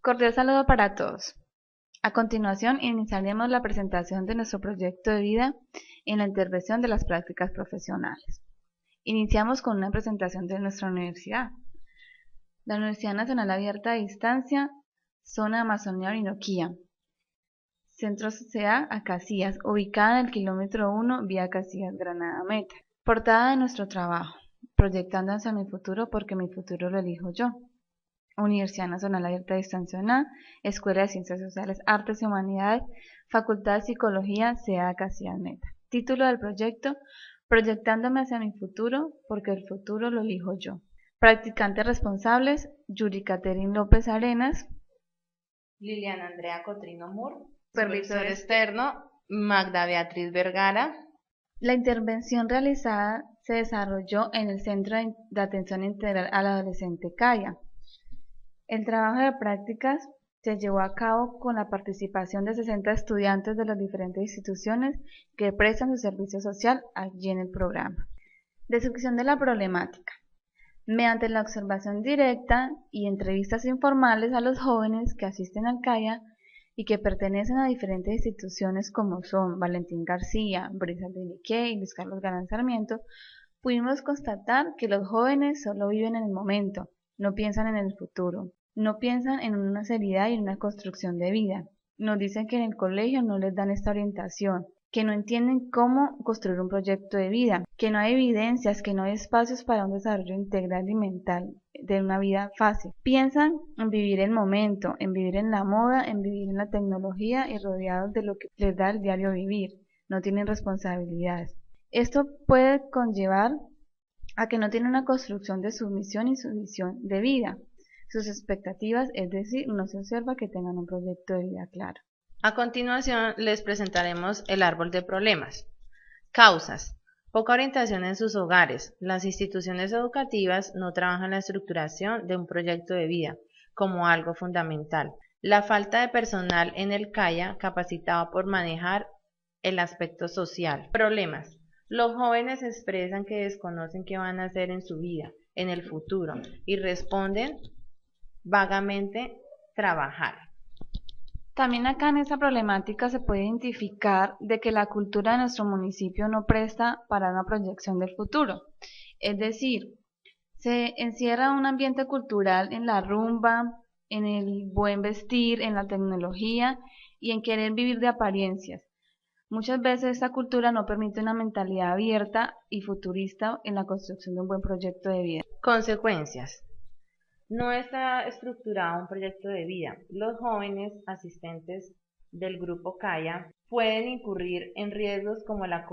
Cordial saludo para todos. A continuación, iniciaremos la presentación de nuestro proyecto de vida en la intervención de las prácticas profesionales. Iniciamos con una presentación de nuestra universidad. La Universidad Nacional Abierta a Distancia, Zona Amazonía Orinoquía, Centro CA Acacías, ubicada en el kilómetro 1, vía Acacías, Granada Meta. Portada de nuestro trabajo, proyectando hacia mi futuro porque mi futuro lo elijo yo. Universidad Nacional Abierta a Distancia UNA, Escuela de Ciencias Sociales, Artes y Humanidades, Facultad de Psicología, CA Acacías Meta. Título del proyecto: Proyectándome hacia mi futuro porque el futuro lo elijo yo. Practicantes responsables: Yuri Caterin López Arenas, Liliana Andrea Cotrino Mur, supervisor externo Magda Beatriz Vergara. La intervención realizada se desarrolló en el Centro de Atención Integral al Adolescente CAIA. El trabajo de prácticas se llevó a cabo con la participación de 60 estudiantes de las diferentes instituciones que prestan su servicio social allí en el programa. Descripción de la problemática. Mediante la observación directa y entrevistas informales a los jóvenes que asisten al CAIA y que pertenecen a diferentes instituciones como son Valentín García, Brisas de Iliqué y Luis Carlos Galán Sarmiento, pudimos constatar que los jóvenes solo viven en el momento, no piensan en el futuro. No piensan en una seriedad y en una construcción de vida. Nos dicen que en el colegio no les dan esta orientación, que no entienden cómo construir un proyecto de vida, que no hay evidencias, que no hay espacios para un desarrollo integral y mental de una vida fácil. Piensan en vivir el momento, en vivir en la moda, en vivir en la tecnología y rodeados de lo que les da el diario vivir. No tienen responsabilidades. Esto puede conllevar a que no tienen una construcción de su misión y su visión de vida. Sus expectativas, es decir, no se observa que tengan un proyecto de vida claro. A continuación les presentaremos el árbol de problemas. Causas: poca orientación en sus hogares. Las instituciones educativas no trabajan la estructuración de un proyecto de vida como algo fundamental. La falta de personal en el CAIA capacitado por manejar el aspecto social. Problemas: los jóvenes expresan que desconocen qué van a hacer en su vida, en el futuro, y responden vagamente: trabajar. También acá en esta problemática se puede identificar de que la cultura de nuestro municipio no presta para una proyección del futuro. Es decir, se encierra un ambiente cultural en la rumba, en el buen vestir, en la tecnología y en querer vivir de apariencias. Muchas veces esta cultura no permite una mentalidad abierta y futurista en la construcción de un buen proyecto de vida. Consecuencias: no está estructurado un proyecto de vida. Los jóvenes asistentes del grupo CAIA pueden incurrir en riesgos como la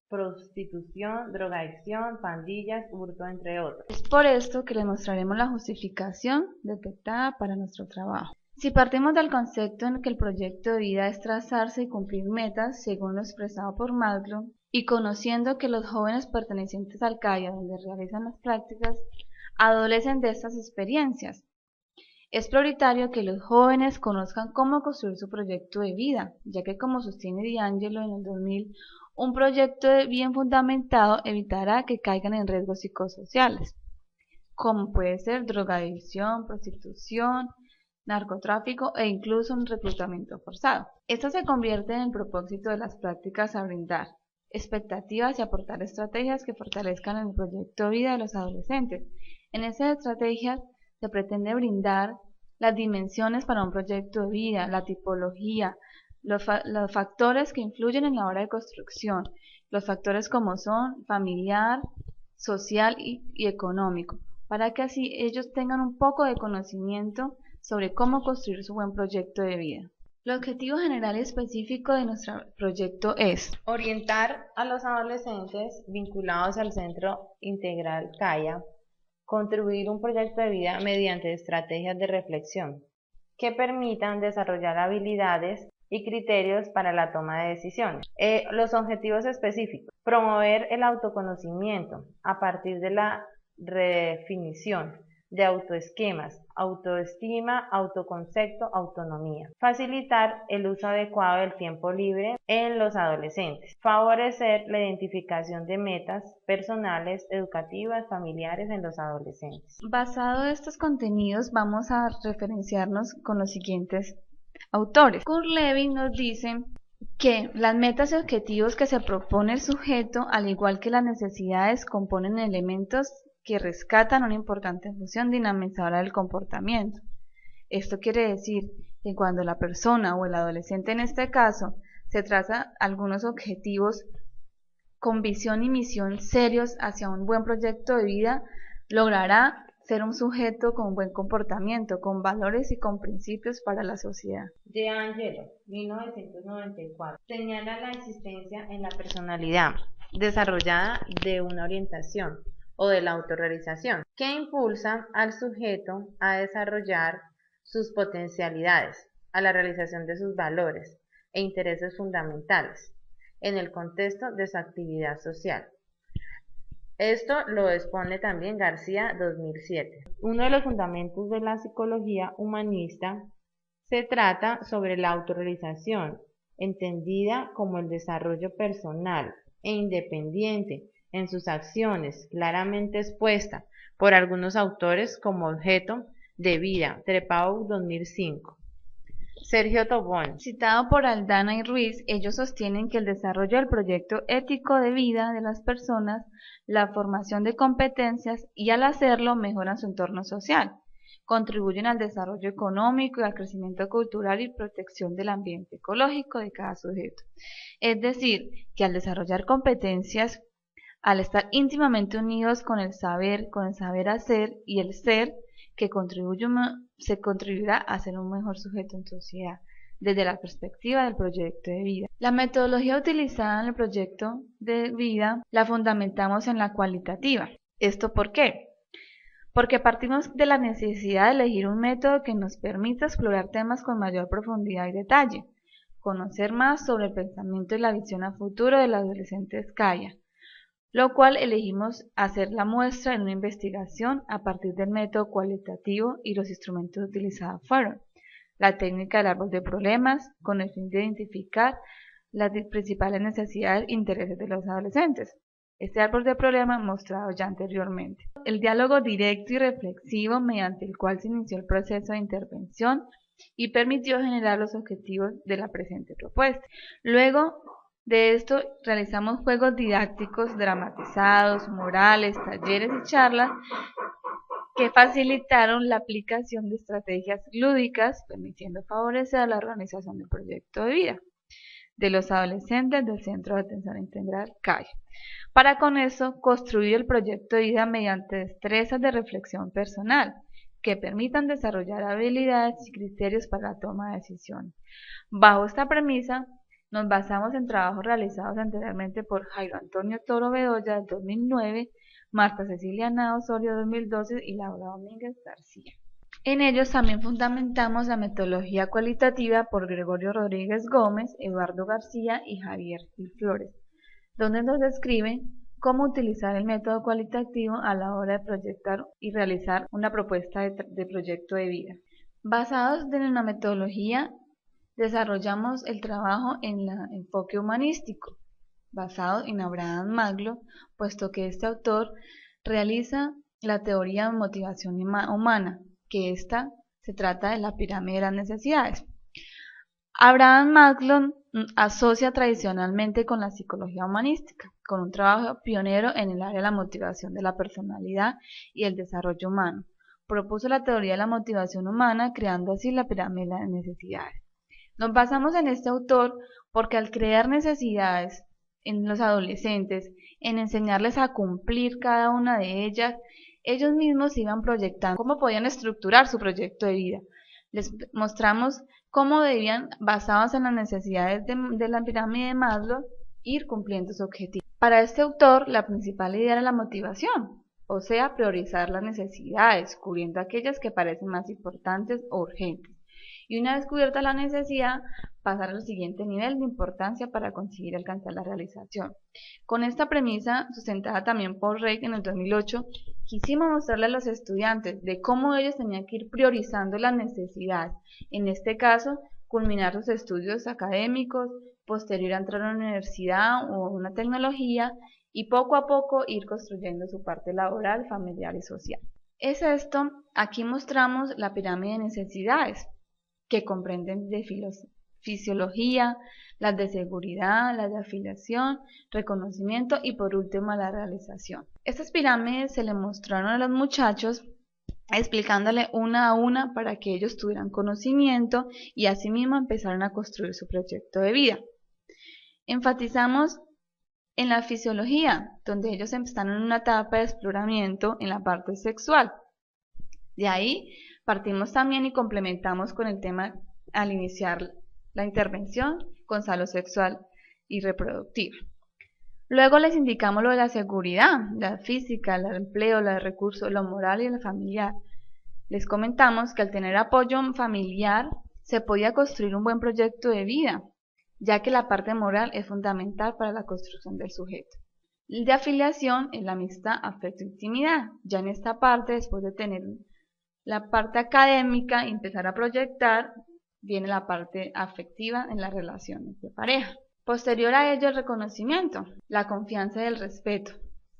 prostitución, drogadicción, pandillas, hurto, entre otros. Es por esto que les mostraremos la justificación detectada para nuestro trabajo. Si partimos del concepto en que el proyecto de vida es trazarse y cumplir metas según lo expresado por Maslow, y conociendo que los jóvenes pertenecientes al CAIA donde realizan las prácticas adolecen de estas experiencias, es prioritario que los jóvenes conozcan cómo construir su proyecto de vida, ya que, como sostiene D'Angelo en el 2000, un proyecto bien fundamentado evitará que caigan en riesgos psicosociales, como puede ser drogadicción, prostitución, narcotráfico e incluso un reclutamiento forzado. Esto se convierte en el propósito de las prácticas a brindar expectativas y aportar estrategias que fortalezcan el proyecto de vida de los adolescentes. En esas estrategias se pretende brindar las dimensiones para un proyecto de vida, la tipología, los factores que influyen en la hora de construcción, los factores como son familiar, social y económico, para que así ellos tengan un poco de conocimiento sobre cómo construir su buen proyecto de vida. El objetivo general y específico de nuestro proyecto es orientar a los adolescentes vinculados al Centro Integral CAIA, contribuir un proyecto de vida mediante estrategias de reflexión que permitan desarrollar habilidades y criterios para la toma de decisiones. Los objetivos específicos: promover el autoconocimiento a partir de la redefinición de autoesquemas, autoestima, autoconcepto, autonomía. Facilitar el uso adecuado del tiempo libre en los adolescentes. Favorecer la identificación de metas personales, educativas, familiares en los adolescentes. Basado en estos contenidos, vamos a referenciarnos con los siguientes autores. Kurt Lewin nos dice que las metas y objetivos que se propone el sujeto, al igual que las necesidades, componen elementos que rescatan una importante función dinamizadora del comportamiento. Esto quiere decir que cuando la persona o el adolescente en este caso se traza algunos objetivos con visión y misión serios hacia un buen proyecto de vida, logrará ser un sujeto con buen comportamiento, con valores y con principios para la sociedad. De Angelo, 1994, señala la existencia en la personalidad desarrollada de una orientación o de la autorrealización, que impulsa al sujeto a desarrollar sus potencialidades, a la realización de sus valores e intereses fundamentales en el contexto de su actividad social. Esto lo expone también García 2007. Uno de los fundamentos de la psicología humanista se trata sobre la autorrealización, entendida como el desarrollo personal e independiente en sus acciones, claramente expuesta por algunos autores como objeto de vida, Trepau 2005. Sergio Tobón. Citado por Aldana y Ruiz, ellos sostienen que el desarrollo del proyecto ético de vida de las personas, la formación de competencias y al hacerlo mejoran su entorno social, contribuyen al desarrollo económico y al crecimiento cultural y protección del ambiente ecológico de cada sujeto. Es decir, que al desarrollar competencias, al estar íntimamente unidos con el saber hacer y el ser, se contribuirá a ser un mejor sujeto en sociedad, desde la perspectiva del proyecto de vida. La metodología utilizada en el proyecto de vida la fundamentamos en la cualitativa. ¿Esto por qué? Porque partimos de la necesidad de elegir un método que nos permita explorar temas con mayor profundidad y detalle, conocer más sobre el pensamiento y la visión a futuro del adolescente Skaya, lo cual elegimos hacer la muestra en una investigación a partir del método cualitativo y los instrumentos utilizados fueron la técnica del árbol de problemas, con el fin de identificar las principales necesidades e intereses de los adolescentes. Este árbol de problemas mostrado ya anteriormente. El diálogo directo y reflexivo mediante el cual se inició el proceso de intervención y permitió generar los objetivos de la presente propuesta. Luego de esto realizamos juegos didácticos dramatizados, murales, talleres y charlas que facilitaron la aplicación de estrategias lúdicas, permitiendo favorecer la organización del proyecto de vida de los adolescentes del Centro de Atención Integral CAI. Para con eso, construir el proyecto de vida mediante destrezas de reflexión personal que permitan desarrollar habilidades y criterios para la toma de decisiones. Bajo esta premisa, nos basamos en trabajos realizados anteriormente por Jairo Antonio Toro Bedoya, 2009, Marta Cecilia Nao Osorio, 2012 y Laura Domínguez García. En ellos también fundamentamos la metodología cualitativa por Gregorio Rodríguez Gómez, Eduardo García y Javier Gil Flores, donde nos describen cómo utilizar el método cualitativo a la hora de proyectar y realizar una propuesta de proyecto de vida. Basados en la metodología, desarrollamos el trabajo en el enfoque humanístico, basado en Abraham Maslow, puesto que este autor realiza la teoría de motivación humana, que esta se trata de la pirámide de las necesidades. Abraham Maslow asocia tradicionalmente con la psicología humanística, con un trabajo pionero en el área de la motivación de la personalidad y el desarrollo humano. Propuso la teoría de la motivación humana, creando así la pirámide de las necesidades. Nos basamos en este autor porque al crear necesidades en los adolescentes, en enseñarles a cumplir cada una de ellas, ellos mismos iban proyectando cómo podían estructurar su proyecto de vida. Les mostramos cómo debían, basados en las necesidades de la pirámide de Maslow, ir cumpliendo su objetivo. Para este autor, la principal idea era la motivación, o sea, priorizar las necesidades, cubriendo aquellas que parecen más importantes o urgentes, y una vez cubierta la necesidad, pasar al siguiente nivel de importancia para conseguir alcanzar la realización. Con esta premisa, sustentada también por Rey en el 2008, quisimos mostrarle a los estudiantes de cómo ellos tenían que ir priorizando las necesidades, en este caso, culminar sus estudios académicos, posterior a entrar a una universidad o una tecnología, y poco a poco ir construyendo su parte laboral, familiar y social. Es esto, aquí mostramos la pirámide de necesidades, que comprenden de fisiología, las de seguridad, las de afiliación, reconocimiento y por último la realización. Estas pirámides se le mostraron a los muchachos explicándole una a una para que ellos tuvieran conocimiento y asimismo empezaran a construir su proyecto de vida. Enfatizamos en la fisiología, donde ellos están en una etapa de exploramiento en la parte sexual. De ahí partimos también y complementamos con el tema al iniciar la intervención con salud sexual y reproductiva. Luego les indicamos lo de la seguridad, la física, el empleo, la de recursos, lo moral y lo familiar. Les comentamos que al tener apoyo familiar se podía construir un buen proyecto de vida, ya que la parte moral es fundamental para la construcción del sujeto. El de afiliación es la amistad, afecto e intimidad. Ya en esta parte, después de tener la parte académica y empezar a proyectar, viene la parte afectiva en las relaciones de pareja. Posterior a ello, el reconocimiento, la confianza y el respeto,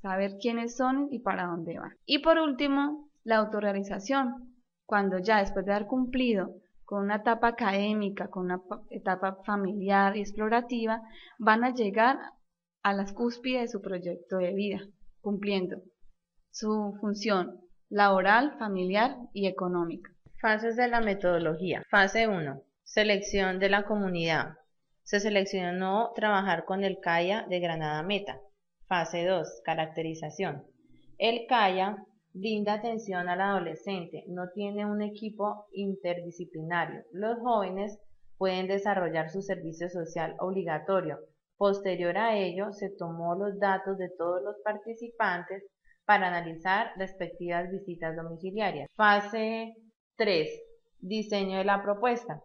saber quiénes son y para dónde van. Y por último, la autorrealización, cuando ya después de haber cumplido con una etapa académica, con una etapa familiar y explorativa, van a llegar a las cúspides de su proyecto de vida, cumpliendo su función laboral, familiar y económica. Fases de la metodología. Fase 1. Selección de la comunidad. Se seleccionó trabajar con el CAIA de Granada Meta. Fase 2. Caracterización. El CAIA brinda atención al adolescente, no tiene un equipo interdisciplinario. Los jóvenes pueden desarrollar su servicio social obligatorio. Posterior a ello, se tomó los datos de todos los participantes para analizar respectivas visitas domiciliarias. Fase 3. Diseño de la propuesta.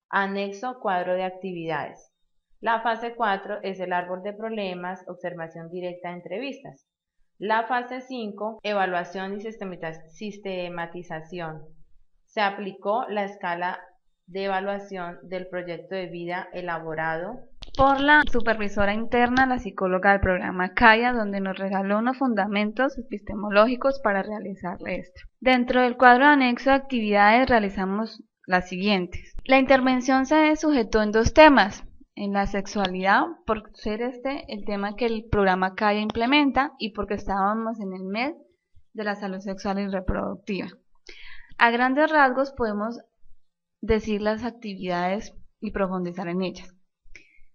Anexo cuadro de actividades. La fase 4 es el árbol de problemas, observación directa de entrevistas. La fase 5, evaluación y sistematización. Se aplicó la escala de evaluación del proyecto de vida elaborado por la supervisora interna, la psicóloga del programa CAIA, donde nos regaló unos fundamentos epistemológicos para realizar esto. Dentro del cuadro anexo de actividades realizamos las siguientes. La intervención se sujetó en dos temas. En la sexualidad, por ser el tema que el programa CAIA implementa y porque estábamos en el mes de la salud sexual y reproductiva. A grandes rasgos podemos decir las actividades y profundizar en ellas.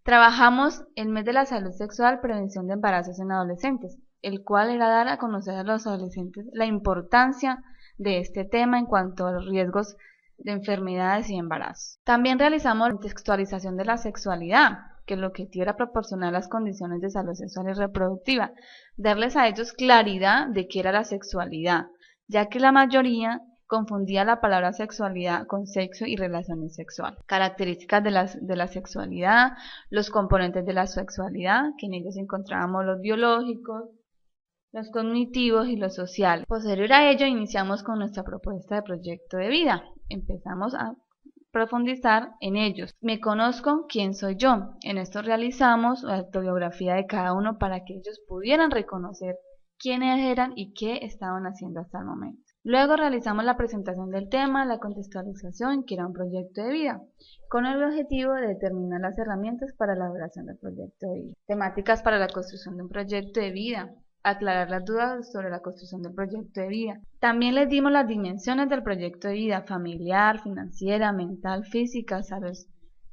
Trabajamos el mes de la salud sexual, prevención de embarazos en adolescentes, el cual era dar a conocer a los adolescentes la importancia de este tema en cuanto a los riesgos de enfermedades y embarazos. También realizamos la contextualización de la sexualidad, que el objetivo era proporcionar las condiciones de salud sexual y reproductiva, darles a ellos claridad de qué era la sexualidad, ya que la mayoría confundía la palabra sexualidad con sexo y relaciones sexuales. Características de la sexualidad, los componentes de la sexualidad, que en ellos encontrábamos los biológicos, los cognitivos y los sociales. Posterior a ello, iniciamos con nuestra propuesta de proyecto de vida. Empezamos a profundizar en ellos. Me conozco, quién soy yo. En esto realizamos la autobiografía de cada uno para que ellos pudieran reconocer quiénes eran y qué estaban haciendo hasta el momento. Luego realizamos la presentación del tema, la contextualización, que era un proyecto de vida, con el objetivo de determinar las herramientas para la elaboración del proyecto de vida. Temáticas para la construcción de un proyecto de vida. Aclarar las dudas sobre la construcción del proyecto de vida. También les dimos las dimensiones del proyecto de vida: familiar, financiera, mental, física, salud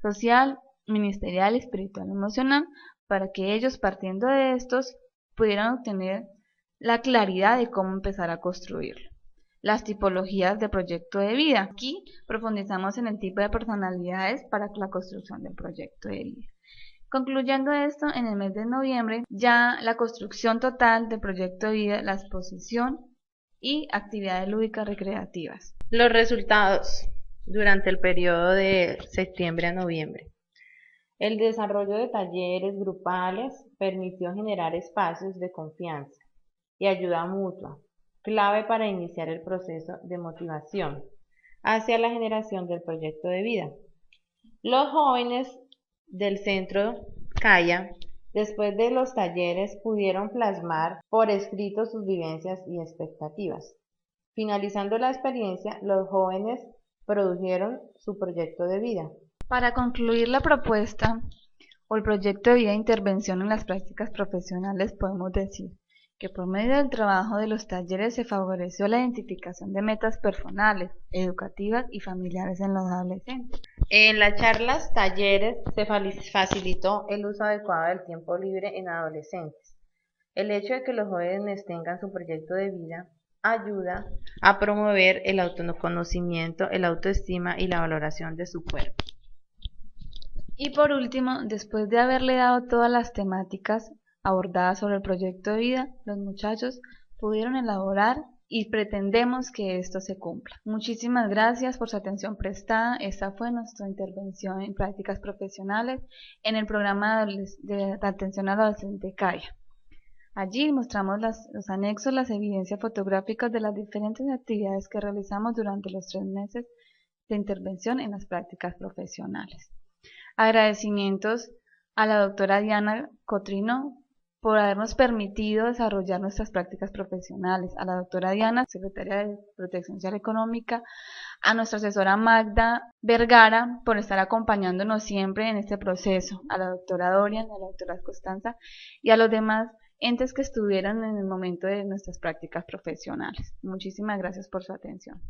social, ministerial, espiritual, emocional, para que ellos, partiendo de estos, pudieran obtener la claridad de cómo empezar a construirlo. Las tipologías de proyecto de vida. Aquí profundizamos en el tipo de personalidades para la construcción del proyecto de vida. Concluyendo esto, en el mes de noviembre, ya la construcción total del proyecto de vida, la exposición y actividades lúdicas recreativas. Los resultados. durante el periodo de septiembre a noviembre. El desarrollo de talleres grupales permitió generar espacios de confianza y ayuda mutua, clave para iniciar el proceso de motivación hacia la generación del proyecto de vida. Los jóvenes del centro CAIA, después de los talleres, pudieron plasmar por escrito sus vivencias y expectativas. Finalizando la experiencia, los jóvenes produjeron su proyecto de vida. Para concluir la propuesta o el proyecto de vida de intervención en las prácticas profesionales, podemos decir que por medio del trabajo de los talleres se favoreció la identificación de metas personales, educativas y familiares en los adolescentes. En las charlas, talleres, se facilitó el uso adecuado del tiempo libre en adolescentes. El hecho de que los jóvenes tengan su proyecto de vida ayuda a promover el autoconocimiento, el autoestima y la valoración de su cuerpo. Y por último, después de haberle dado todas las temáticas abordadas sobre el proyecto de vida, los muchachos pudieron elaborar y pretendemos que esto se cumpla. Muchísimas gracias por su atención prestada. Esta fue nuestra intervención en prácticas profesionales en el programa de atención al adolescente CAIA. Allí mostramos los anexos, las evidencias fotográficas de las diferentes actividades que realizamos durante los 3 meses de intervención en las prácticas profesionales. Agradecimientos a la doctora Diana Cotrino por habernos permitido desarrollar nuestras prácticas profesionales, a la doctora Diana, secretaria de Protección Social Económica, a nuestra asesora Magda Vergara por estar acompañándonos siempre en este proceso, a la doctora Dorian, a la doctora Costanza y a los demás entes que estuvieron en el momento de nuestras prácticas profesionales. Muchísimas gracias por su atención.